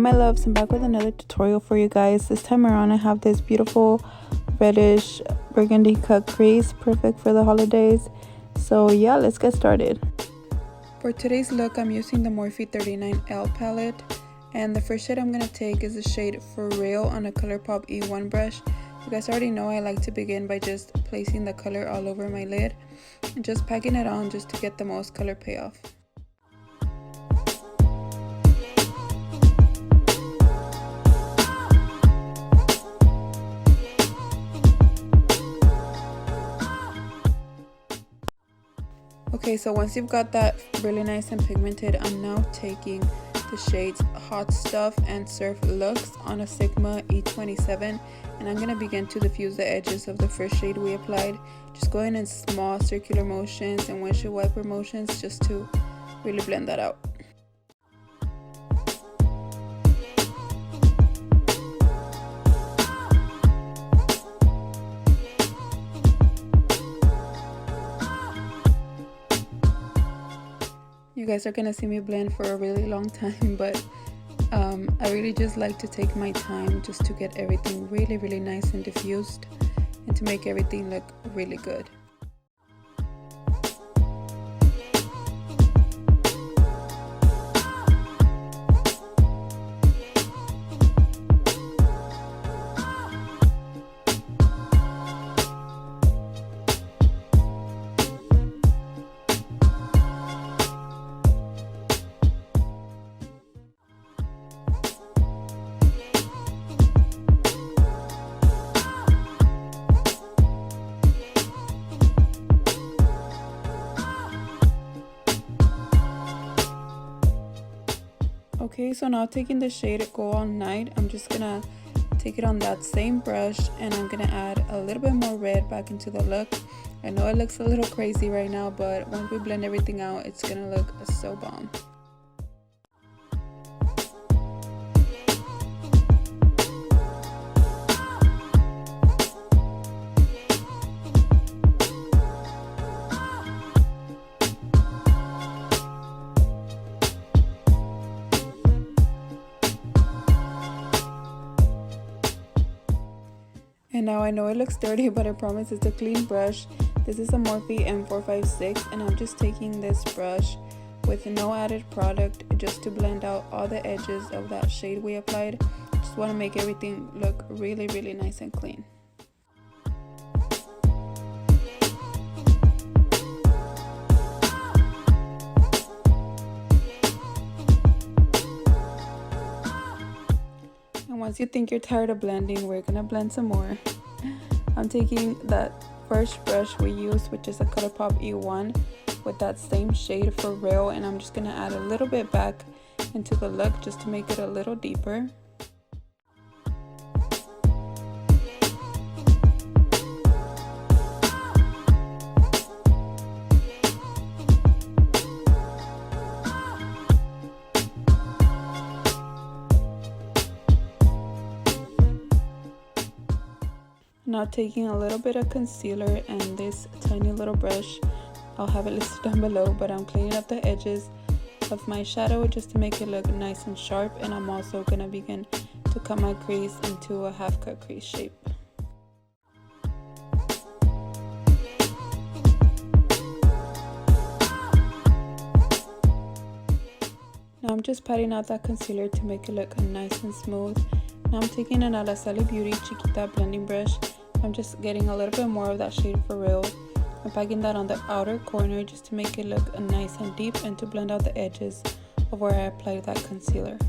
my loves, I'm back with another tutorial for you guys. This time around I have this beautiful reddish burgundy cut crease, perfect for the holidays. So yeah, let's get started. For today's look, I'm using the Morphe 39L palette, and the first shade I'm going to take is the shade For Real on a Colourpop E1 brush. You guys already know I like to begin by just placing the color all over my lid and just packing it on just to get the most color payoff. Okay, so once you've got that really nice and pigmented, I'm now taking the shades Hot Stuff and Surf Looks on a Sigma E27, and I'm going to begin to diffuse the edges of the first shade we applied, just going in small circular motions and windshield wiper motions just to really blend that out. You guys are gonna see me blend for a really long time, but I really just like to take my time just to get everything really nice and diffused and to make everything look really good. Okay, so now taking the shade Go All Night, I'm just gonna take it on that same brush and I'm gonna add a little bit more red back into the look. I know it looks a little crazy right now, but once we blend everything out, it's gonna look so bomb. And now I know it looks dirty, but I promise it's a clean brush. This is a Morphe M456, and I'm just taking this brush with no added product just to blend out all the edges of that shade we applied. Just want to make everything look really nice and clean. Once you think you're tired of blending, we're gonna blend some more. I'm taking that first brush we used, which is a Colourpop E1, with that same shade For Real, and I'm just gonna add a little bit back into the look just to make it a little deeper. Now taking a little bit of concealer and this tiny little brush, I'll have it listed down below, but I'm cleaning up the edges of my shadow just to make it look nice and sharp, and I'm also going to begin to cut my crease into a half cut crease shape. Now I'm just patting out that concealer to make it look nice and smooth. Now I'm taking an Araceli Beauty Chiquita blending brush. I'm just getting a little bit more of that shade For Real. I'm packing that on the outer corner just to make it look nice and deep and to blend out the edges of where I applied that concealer.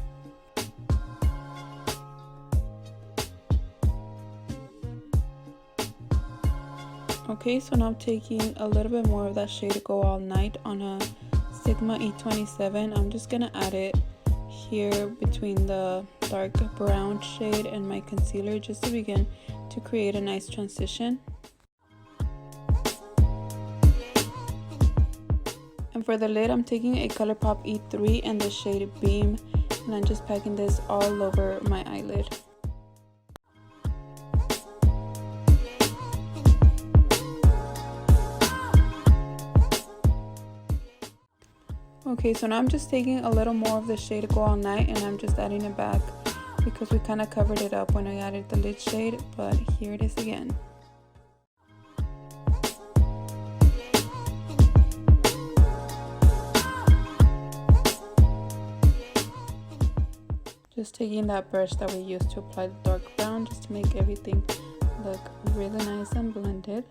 Okay, so now I'm taking a little bit more of that shade Go All Night on a Sigma E27. I'm just gonna add it here between the dark brown shade and my concealer just to begin to create a nice transition. And for the lid, I'm taking a Colourpop E3 and the shade Beam, and I'm just packing this all over my eyelid. Okay, so now I'm just taking a little more of the shade Go All Night and I'm just adding it back because we kind of covered it up when I added the lid shade, but here it is again. Just taking that brush that we used to apply the dark brown just to make everything look really nice and blended.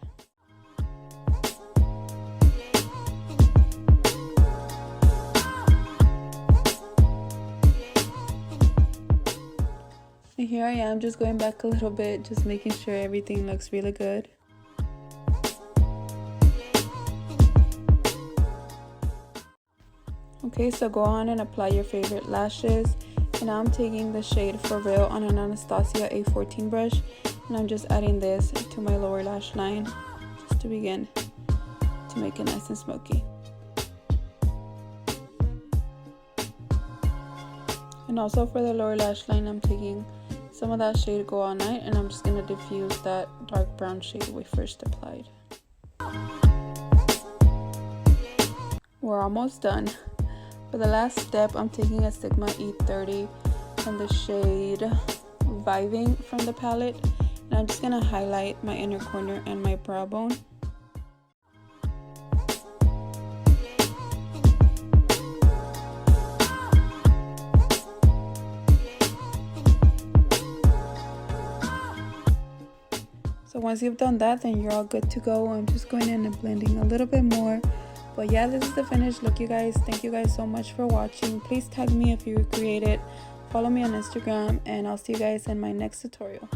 And here I am just going back a little bit, just making sure everything looks really good. Okay, so go on and apply your favorite lashes. And now I'm taking the shade For Real on an Anastasia A14 brush, and I'm just adding this to my lower lash line just to begin to make it nice and smoky. And also for the lower lash line, I'm taking some of that shade Go All Night, and I'm just going to diffuse that dark brown shade we first applied. We're almost done. For the last step, I'm taking a Sigma E30 and the shade Vibing from the palette, and I'm just going to highlight my inner corner and my brow bone. So once you've done that, then you're all good to go. I'm just going in and blending a little bit more. But yeah, this is the finished look, you guys. Thank you guys so much for watching. Please tag me if you recreate it. Follow me on Instagram, and I'll see you guys in my next tutorial.